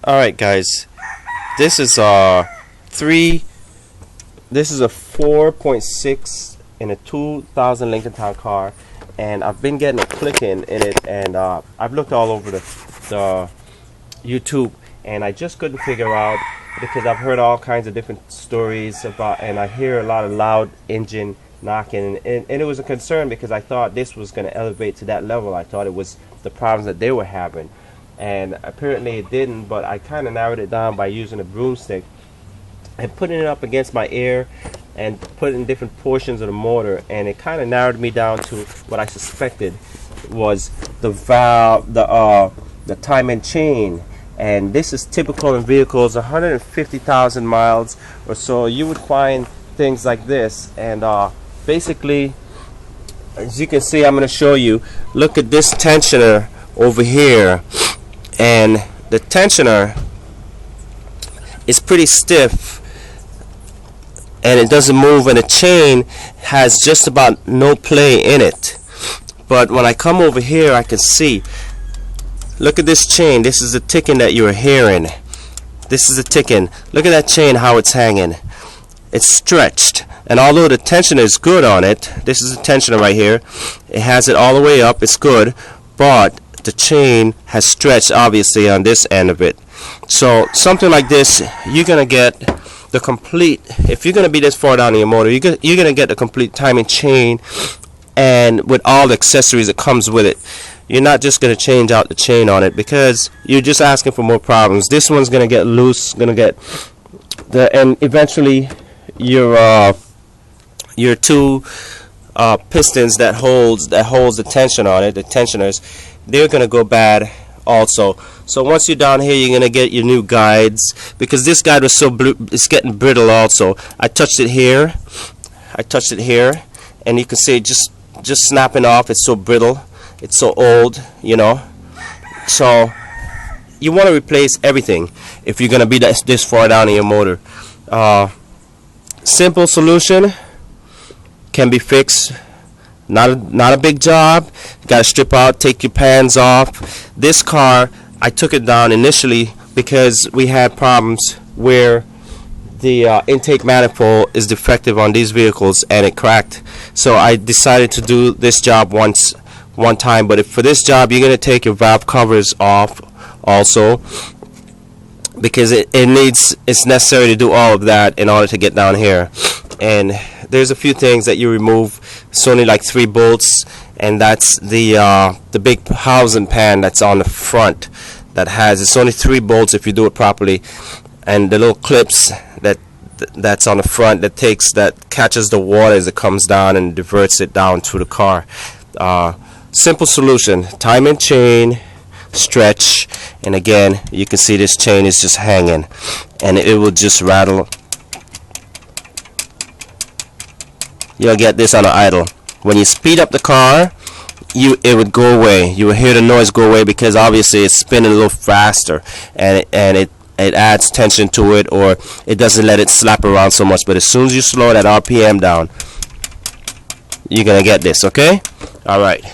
Alright guys, this is this is a 4.6 in a 2000 Lincoln Town Car, and I've been getting a clicking in it, and I've looked all over the YouTube, and I just couldn't figure out, because I've heard all kinds of different stories about, and I hear a lot of loud engine knocking, and it was a concern because I thought this was going to elevate to that level. I thought it was the problems that they were having, and apparently it didn't. But I kind of narrowed it down by using a broomstick and putting it up against my ear and putting different portions of the motor, and it kind of narrowed me down to what I suspected was the valve, the timing chain. And this is typical in vehicles 150,000 miles or so. You would find things like this, and basically, as you can see, I'm going to show you. Look at this tensioner over here, and the tensioner is pretty stiff and it doesn't move, and the chain has just about no play in it. But when I come over here, I can see, look at this chain. This is the ticking that you're hearing. This is the ticking. Look at that chain, how it's hanging. It's stretched, and although the tensioner is good on it, this is the tensioner right here, it has it all the way up, it's good, but the chain has stretched obviously on this end of it. So something like this, you're gonna get the complete, if you're gonna be this far down in your motor, you're gonna get the complete timing chain, and with all the accessories that comes with it. You're not just gonna change out the chain on it, because you're just asking for more problems. This one's gonna get loose, gonna get and eventually your two pistons that holds the tension on it, the tensioners, they're gonna go bad also. So once you're down here, you're gonna get your new guides, because this guide was it's getting brittle also. I touched it here, and you can see it just snapping off. It's so brittle, it's so old, you know. So you want to replace everything if you're gonna be this far down in your motor. Simple solution, can be fixed. Not a big job. You gotta strip out, take your pans off. This car, I took it down initially because we had problems where the intake manifold is defective on these vehicles and it cracked. So I decided to do this job one time. But for this job, you're gonna take your valve covers off also, because it's necessary to do all of that in order to get down here. And there's a few things that you remove. It's only like 3 bolts, and that's the big housing pan that's on the front. It's only 3 bolts if you do it properly, and the little clips that's on the front that catches the water as it comes down and diverts it down to the car. Simple solution: timing chain, stretch, and again, you can see this chain is just hanging, and it will just rattle. You'll get this on an idle. When you speed up the car, it would go away. You will hear the noise go away, because obviously it's spinning a little faster, and it adds tension to it, or it doesn't let it slap around so much. But as soon as you slow that RPM down, you're gonna get this. Okay? All right.